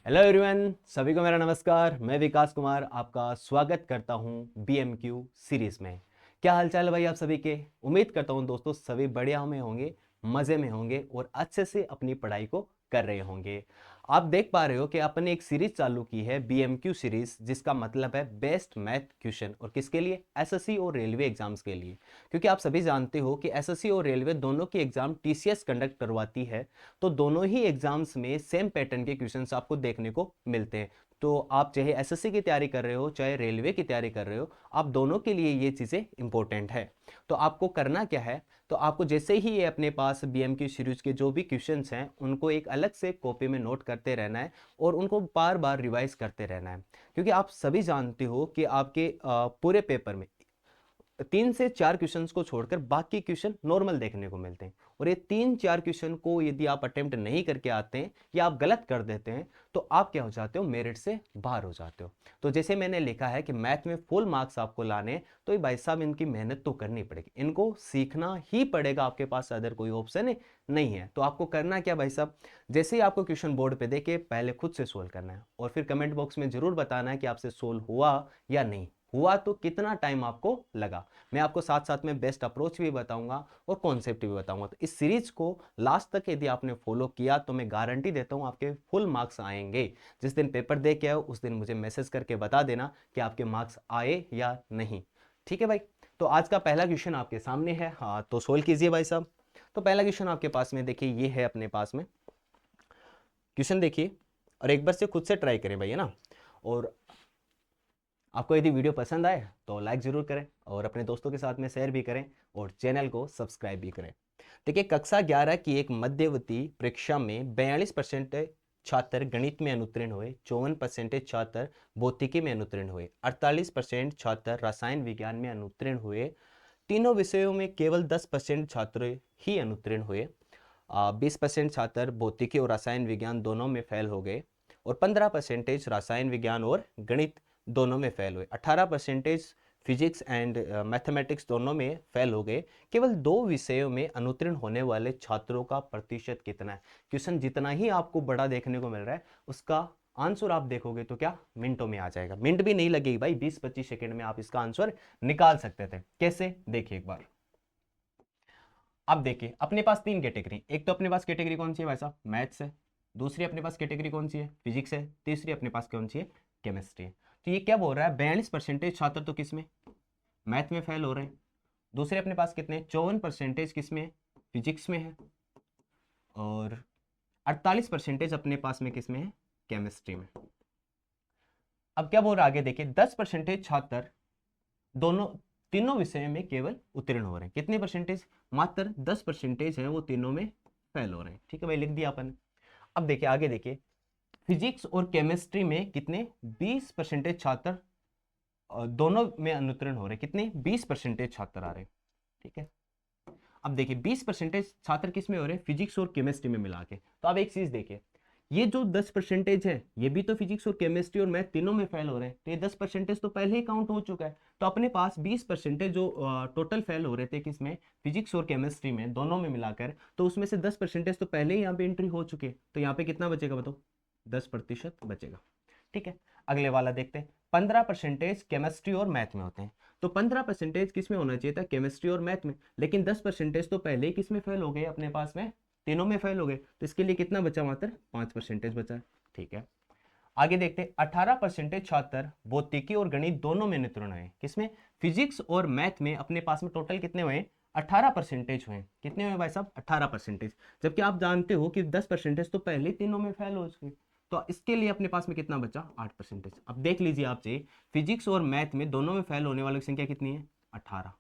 Hello everyone, सभी को मेरा नमस्कार। मैं विकास कुमार आपका स्वागत करता हूं बीएमक्यू सीरीज में। क्या हालचाल है भाई आप सभी के? उम्मीद करता हूं दोस्तों सभी बढ़िया में होंगे, मज़े में होंगे और अच्छे से अपनी पढ़ाई को कर रहे होंगे। आप देख पा रहे हो कि अपन ने एक सीरीज चालू की है बीएमक्यू सीरीज, जिसका मतलब है बेस्ट मैथ क्वेश्चन। और किसके लिए? एसएससी और रेलवे एग्जाम्स के लिए। क्योंकि आप सभी जानते हो कि एसएससी और रेलवे दोनों की एग्जाम टीसीएस कंडक्ट करवाती है, तो दोनों ही एग्जाम्स में सेम पैटर्न के क्वेश्चंस आपको देखने को मिलते हैं। तो आप चाहे एसएससी की तैयारी कर रहे हो चाहे रेलवे की तैयारी कर रहे हो, आप दोनों के लिए ये चीज़ें इंपॉर्टेंट है। तो आपको करना क्या है? तो आपको जैसे ही ये अपने पास बीएमक्यू सीरीज के जो भी क्वेश्चंस हैं उनको एक अलग से कॉपी में नोट करते रहना है और उनको बार बार रिवाइज करते रहना है। क्योंकि आप सभी जानते हो कि आपके पूरे पेपर में 3 से 4 क्वेश्चंस को छोड़कर बाकी क्वेश्चन नॉर्मल देखने को मिलते हैं। और ये 3-4 क्वेश्चन को यदि आप अटेम्प्ट नहीं करके आते हैं या आप गलत कर देते हैं तो आप क्या हो जाते हो? मेरिट से बाहर हो जाते हो। तो जैसे मैंने लिखा है कि मैथ में फुल मार्क्स आपको लाने हैं, तो ये भाई साहब इनकी मेहनत तो करनी पड़ेगी, इनको सीखना ही पड़ेगा। आपके पास अदर कोई ऑप्शन नहीं है। तो आपको करना क्या भाई साहब? जैसे ही आपको क्वेश्चन बोर्ड पे देखे पहले खुद से सोल्व करना है और फिर कमेंट बॉक्स में जरूर बताना है कि आपसे सोल्व हुआ या नहीं हुआ, तो कितना टाइम आपको लगा। मैं आपको साथ साथ में बेस्ट अप्रोच भी बताऊंगा और कॉन्सेप्ट भी बताऊंगा। तो इस सीरीज को लास्ट तक यदि आपने फॉलो किया तो मैं गारंटी देता हूं आपके फुल मार्क्स आएंगे। जिस दिन पेपर दे के आओ उस दिन मुझे मैसेज करके बता देना कि आपके मार्क्स आए या नहीं। ठीक है भाई? तो आज का पहला क्वेश्चन आपके सामने है, हाँ तो सोल्व कीजिए भाई साहब। तो पहला क्वेश्चन आपके पास में देखिए, ये है अपने पास में क्वेश्चन, देखिए और एक बार से खुद से ट्राई करें भाई, है ना। और आपको यदि वीडियो पसंद आए तो लाइक ज़रूर करें और अपने दोस्तों के साथ में शेयर भी करें और चैनल को सब्सक्राइब भी करें। देखिए, कक्षा 11 की एक मध्यवर्ती परीक्षा में 42% छात्र गणित में अनुत्तीर्ण हुए, 54% छात्र भौतिकी में अनुत्तीर्ण हुए, 48% छात्र रसायन विज्ञान में अनुत्तीर्ण हुए। तीनों विषयों में केवल 10% छात्र ही अनुत्तीर्ण हुए। 20% छात्र भौतिकी और रसायन विज्ञान दोनों में फेल हो गए और 15% रसायन विज्ञान और गणित दोनों में फेल हुए। 18% फिजिक्स एंड मैथमेटिक्स दोनों में फेल हो गए। केवल 2 विषयों में अनुत्तीर्ण होने वाले छात्रों का प्रतिशत कितना है? क्वेश्चन जितना ही आपको बड़ा देखने को मिल रहा है उसका आंसर आप देखोगे तो क्या मिनटों में आ जाएगा। मिनट भी नहीं लगेगी भाई, 20-25 सेकंड में आप इसका आंसर निकाल सकते थे। कैसे? देखिए एक बार। अब देखिए, अपने पास 3 कैटेगरी। एक तो अपने पास कैटेगरी कौन सी है भाई साहब? मैथ्स है। दूसरी अपने पास कैटेगरी कौन सी है? फिजिक्स है। तीसरी अपने पास कौन सी है? केमिस्ट्री है। तो ये क्या बोल रहा है? 42% छात्र तो किस में? मैथ में फेल हो रहे हैं। दूसरे अपने पास कितने? 54% किस में? फिजिक्स में है। और 48% अपने पास में किस में है? केमिस्ट्री में। अब क्या बोल रहा है आगे देखिए, 10% छात्र दोनों तीनों विषय में केवल उत्तीर्ण हो रहे हैं। कितने परसेंटेज? मात्र 10% है वो तीनों में फेल हो रहे हैं। ठीक है भाई, लिख दिया अपन। अब देखिए आगे देखिए, फिजिक्स और केमिस्ट्री में कितने? 20% छात्र दोनों में अनुत्तीर्ण हो रहे हैं। कितने? 20% छात्र आ रहे हैं। ठीक है। अब देखिए 20% छात्र किस में हो रहे हैं? फिजिक्स और केमिस्ट्री में मिला के। तो अब एक चीज देखिए, ये जो 10% है ये भी तो फिजिक्स और केमिस्ट्री और मैथ तीनों में फेल हो रहे हैं। तो ये 10% तो पहले ही काउंट हो चुका है। तो अपने पास 20% जो टोटल फेल हो रहे थे किसमें? फिजिक्स और केमिस्ट्री में, दोनों में मिलाकर, तो उसमें से 10% तो पहले ही यहाँ पे एंट्री हो चुके हैं। तो यहाँ पे कितना बचेगा बताओ? 10% बचेगा। ठीक है। अगले वाला देखते हैं। 15% केमिस्ट्री और मैथ में होते हैं। तो 15% किस में होना चाहिए था? केमिस्ट्री और मैथ में। लेकिन 10% तो पहले ही किस में फेल हो गए? अपने पास में तीनों में फेल हो गए। तो इसके लिए कितना बचा? मात्र 5% बचा है। ठीक है। आगे देखते हैं, 18% छात्र भौतिकी और गणित दोनों में उत्तीर्ण हुए। किसमें? फिजिक्स और मैथ में अपने पास में टोटल कितने हुए? 18% हुए। कितने हुए भाई साहब? 18%। जबकि आप जानते हो कि 10% तो पहले तीनों में फेल हो चुके। तो इसके लिए अपने पास में कितना बचा? 8%। अब देख लीजिए आप जी, फिजिक्स और मैथ में दोनों में फेल होने वालों की संख्या कितनी है? 18।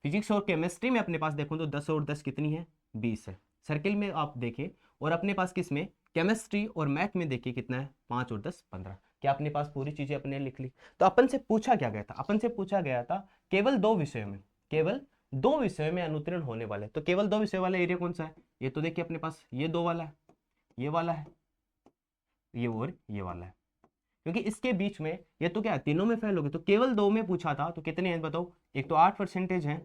फिजिक्स और केमिस्ट्री में अपने पास देखो तो 10 और 10 कितनी है? 20 है। सर्किल में आप देखें। और अपने पास किस में? केमिस्ट्री और मैथ में देखिए कितना है? 5 और 10 15। क्या अपने पास पूरी चीजें अपने लिख ली? तो अपन से पूछा क्या गया था? अपन से पूछा गया था केवल 2 विषयों में, केवल 2 विषयों में अनुत्तीर्ण होने वाले। तो केवल 2 विषय वाला एरिया कौन सा है? ये तो देखिए अपने पास ये 2 वाला है, ये वाला है, ये और ये वाला है। क्योंकि इसके बीच में ये तो क्या है? तीनों में फेल हो गए। तो केवल 2 में पूछा था तो कितने हैं बताओ? एक तो 8% है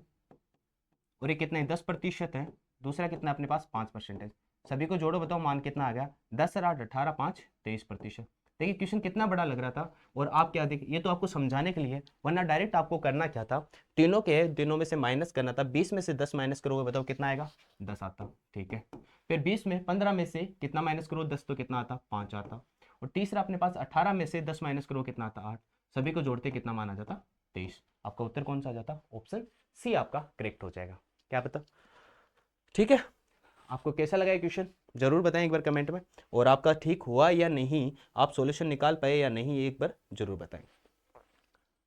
और ये कितना है? 10% है। दूसरा कितना है अपने पास? 5%। सभी को जोड़ो, बताओ मान कितना आ गया, 10 और 8 18 5 23%। देखिए क्वेश्चन कितना बड़ा लग रहा था। और आप क्या देखिए, ये तो आपको समझाने के लिए, वरना डायरेक्ट आपको करना क्या था, तीनों के दिनों में से माइनस करना था। 20 में से 10 माइनस करोगे, बताओ कितना आएगा, 10 आता। ठीक है, फिर 20 में 15 में से कितना माइनस करो, 10, तो कितना आता, 5 आता। और तीसरा अपने पास 18 में से 10 माइनस करो, कितना आता, 8। सभी को जोड़ते कितना मान आ जाता, 23। आपका उत्तर कौन सा आ जाता, ऑप्शन सी आपका करेक्ट हो जाएगा। क्या पता। ठीक है, आपको कैसा लगा ये क्वेश्चन जरूर बताएं एक बार कमेंट में, और आपका ठीक हुआ या नहीं, आप सॉल्यूशन निकाल पाए या नहीं, एक बार जरूर बताएं।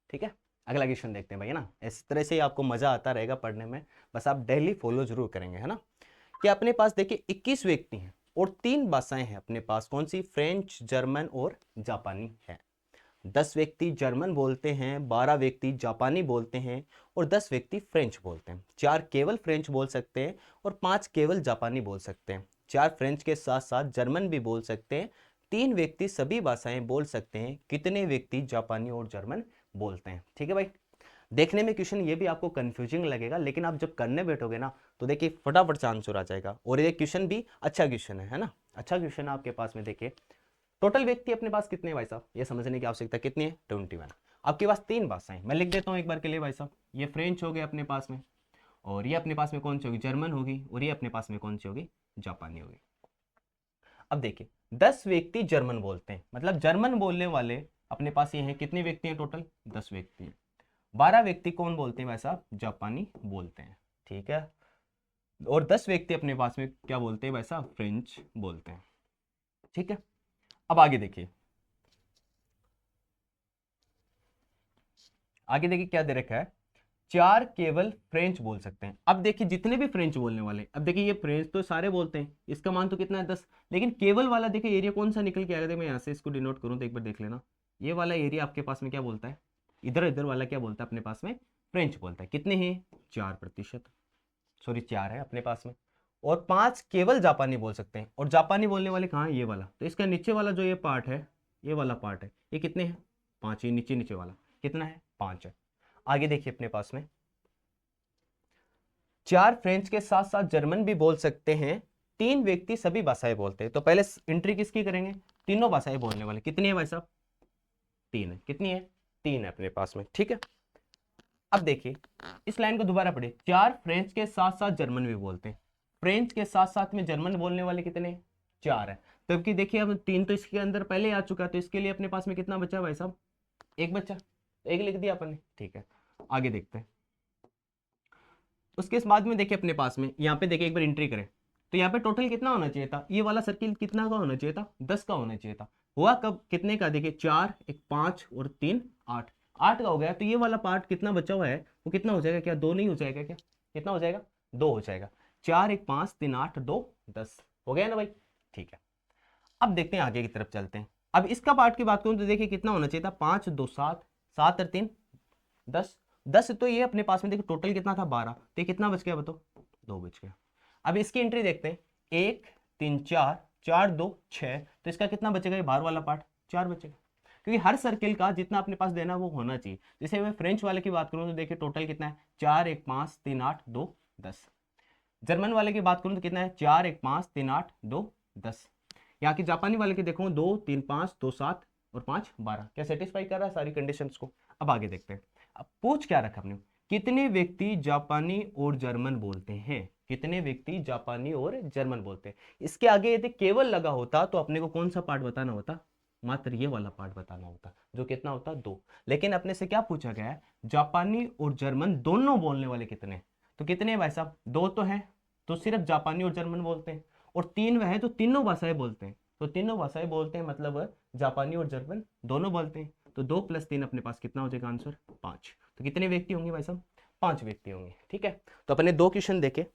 ठीक है, अगला क्वेश्चन देखते हैं भाई, है ना। इस तरह से ही आपको मजा आता रहेगा पढ़ने में, बस आप डेली फॉलो जरूर करेंगे, है ना। कि अपने पास देखिए 21 व्यक्ति हैं और 3 भाषाएं हैं अपने पास, कौन सी, फ्रेंच, जर्मन और जापानी है। 10 व्यक्ति जर्मन बोलते हैं, 12 व्यक्ति जापानी बोलते हैं और 10 व्यक्ति फ्रेंच बोलते हैं। 4 केवल फ्रेंच बोल सकते हैं और 5 केवल जापानी बोल सकते हैं। 4 फ्रेंच के साथ साथ जर्मन भी बोल सकते हैं। 3 व्यक्ति सभी भाषाएं बोल सकते हैं। कितने व्यक्ति जापानी और जर्मन बोलते हैं। ठीक है भाई, देखने में क्वेश्चन ये भी आपको कंफ्यूजिंग लगेगा, लेकिन आप जब करने बैठोगे ना तो देखिए फटाफट से आंसर आ जाएगा। और ये क्वेश्चन भी अच्छा क्वेश्चन है ना, अच्छा क्वेश्चन है आपके पास में। देखिए टोटल व्यक्ति अपने पास कितने हैं भाई साहब, ये समझने की आवश्यकता कितनी है, 21। आपके पास 3 भाषाएं, मैं लिख देता हूं एक बार के लिए भाई साहब। ये फ्रेंच हो गए अपने पास में, और ये अपने पास में कौन सी होगी, जर्मन होगी, और ये अपने पास में कौन सी होगी, जापानी होगी। अब देखिए 10 व्यक्ति जर्मन बोलते हैं, मतलब जर्मन बोलने वाले अपने पास ये हैं, कितने व्यक्ति हैं टोटल, 10 व्यक्ति हैं। 12 व्यक्ति कौन बोलते हैं भाई साहब, जापानी बोलते हैं। ठीक है, और 10 व्यक्ति अपने पास में क्या बोलते हैं भाई साहब, फ्रेंच बोलते हैं। ठीक है, अब आगे देखिए, आगे देखिए क्या दे रखा है, 4 केवल फ्रेंच बोल सकते हैं। अब देखिए जितने भी फ्रेंच बोलने वाले, अब देखिए ये फ्रेंच तो सारे बोलते हैं, इसका मान तो कितना है, 10। लेकिन केवल वाला देखिए एरिया कौन सा निकल के आएगा, मैं यहाँ से इसको डिनोट करूँ तो एक बार देख लेना। ये वाला एरिया आपके पास में क्या बोलता है, इधर इधर वाला क्या बोलता है अपने पास में, फ्रेंच बोलता है। कितने हैं, 4%, सॉरी 4 है अपने पास में। और 5 केवल जापानी बोल सकते हैं, और जापानी बोलने वाले कहाँ है, ये वाला। तो इसका नीचे वाला जो ये पार्ट है, ये वाला पार्ट है, ये कितने हैं, 5। ये नीचे नीचे वाला कितना है, 5 है। आगे देखिए अपने पास में 4 फ्रेंच के साथ साथ जर्मन भी बोल सकते हैं। 3 व्यक्ति सभी भाषाएं बोलते हैं। तो पहले एंट्री किसकी करेंगे, तीनों भाषाएं बोलने वाले। कितनी है भाई साहब, 3 है। कितनी है, 3 है अपने पास में। ठीक है, अब देखिए इस लाइन को दोबारा पढ़िए, 4 फ्रेंच के साथ साथ जर्मन भी बोलते हैं। फ्रेंच के साथ साथ में जर्मन बोलने वाले कितने, 4 है। तब कि देखिए अब 3 तो इसके अंदर पहले आ चुका है, तो इसके लिए अपने पास में कितना बचा भाई साहब, एक बच्चा, एक लिख दिया अपन ने। ठीक है, आगे देखते हैं। उसके बाद में देखिए अपने पास में यहाँ पे देखिए एक बार एंट्री करें, तो यहाँ पे टोटल कितना होना चाहिए था, ये वाला सर्किल कितना का होना चाहिए था, 10 का होना चाहिए था। हुआ कब, कितने का, देखिए 4, एक 5 और 3 8, 8 का हो गया। तो ये वाला पार्ट कितना बचा हुआ है, वो कितना हो जाएगा, क्या 2 नहीं हो जाएगा, क्या कितना हो जाएगा, 2 हो जाएगा। 4 एक 5 3 8 2 10 हो गया ना भाई। ठीक है, अब देखते हैं आगे की तरफ चलते हैं। अब इसका पार्ट की बात करूं तो देखिए कितना होना चाहिए था, 5 2 7, 7 और 3 10, 10। तो ये अपने पास में देखो टोटल कितना था, 12। तो ये कितना बच गया बताओ, 2 बच गया। अब इसकी एंट्री देखते हैं, 1 3 4, 4 2 6। तो इसका कितना बचेगा, ये बाहर वाला पार्ट 4 बचेगा, क्योंकि हर सर्किल का जितना अपने पास देना वो होना चाहिए। जैसे मैं फ्रेंच वाले की बात करूं तो देखिए टोटल कितना है, 4 1 5 3 8 2 10। जर्मन वाले की बात करूं तो कितना है, 4 1 5 3 8 2 10। यहाँ की जापानी वाले की देखो, 2 3 5 2 7 और 5 12। क्या सेटिस्फाई कर रहा है सारी कंडीशंस को। अब आगे देखते हैं, अब पूछ क्या रखा हमने, कितने व्यक्ति जापानी और जर्मन बोलते हैं, कितने व्यक्ति जापानी और जर्मन बोलते हैं। इसके आगे यदि केवल लगा होता तो अपने को कौन सा पार्ट बताना होता, मात्र ये वाला पार्ट बताना होता, जो कितना होता, 2। लेकिन अपने से क्या पूछा गया है, जापानी और जर्मन दोनों बोलने वाले कितने। तो कितने हैं भाई साहब, 2 तो हैं, तो सिर्फ जापानी और जर्मन बोलते हैं। और 3 वह है तो तीनों भाषाएं बोलते हैं, तो तीनों भाषाएं बोलते हैं, मतलब जापानी और जर्मन दोनों बोलते हैं। तो 2 + 3 अपने पास कितना हो जाएगा आंसर, 5। तो कितने व्यक्ति होंगे भाई साहब, 5 व्यक्ति होंगे। ठीक है, तो अपने 2 क्वेश्चन देखे।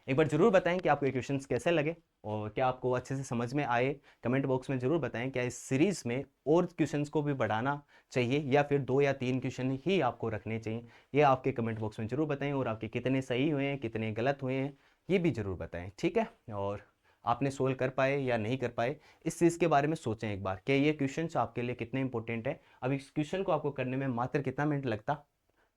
एक बार जरूर बताएं कि आपको ये क्वेश्चंस कैसे लगे और क्या आपको अच्छे से समझ में आए। कमेंट बॉक्स में जरूर बताएं, क्या इस सीरीज में और क्वेश्चंस को भी बढ़ाना चाहिए या फिर 2 या 3 क्वेश्चन ही आपको रखने चाहिए। ये आपके कमेंट बॉक्स में जरूर बताएं, और आपके कितने सही हुए हैं, कितने गलत हुए हैं, ये भी जरूर बताएं। ठीक है, और आपने सोल्व कर पाए या नहीं कर पाए, इस चीज़ के बारे में सोचें एक बार कि ये क्वेश्चन आपके लिए कितने इंपॉर्टेंट है। अब इस क्वेश्चन को आपको करने में मात्र कितना मिनट लगता,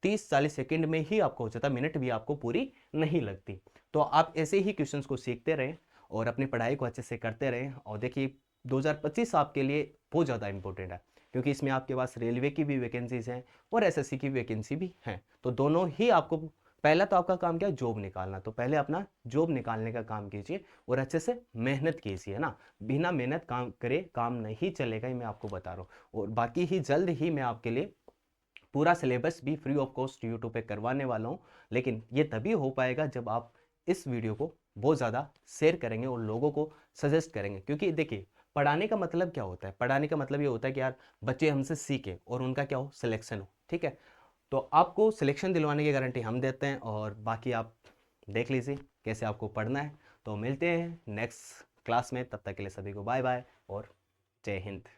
30-40 सेकंड में ही आपको हो जाता, मिनट भी आपको पूरी नहीं लगती। तो आप ऐसे ही क्वेश्चंस को सीखते रहें और अपनी पढ़ाई को अच्छे से करते रहें। और देखिए 2025 आपके लिए बहुत ज़्यादा इंपॉर्टेंट है, क्योंकि इसमें आपके पास रेलवे की भी वैकेंसीज हैं और एसएससी की वैकेंसी भी हैं। तो दोनों ही आपको, पहला तो आपका काम क्या है, जॉब निकालना। तो पहले अपना जॉब निकालने का काम कीजिए और अच्छे से मेहनत कीजिए, है ना। बिना मेहनत काम करे काम नहीं चलेगा, ये मैं आपको बता रहा हूँ। और बाकी ही जल्द ही मैं आपके लिए पूरा सिलेबस भी फ्री ऑफ कॉस्ट यूट्यूब पे करवाने वाला हूँ। लेकिन ये तभी हो पाएगा जब आप इस वीडियो को बहुत ज़्यादा शेयर करेंगे और लोगों को सजेस्ट करेंगे। क्योंकि देखिए, पढ़ाने का मतलब क्या होता है, पढ़ाने का मतलब ये होता है कि यार बच्चे हमसे सीखें और उनका क्या हो, सिलेक्शन हो, ठीक है। तो आपको सिलेक्शन दिलवाने की गारंटी हम देते हैं, और बाकी आप देख लीजिए कैसे आपको पढ़ना है। तो मिलते हैं नेक्स्ट क्लास में, तब तक के लिए सभी को बाय बाय और जय हिंद।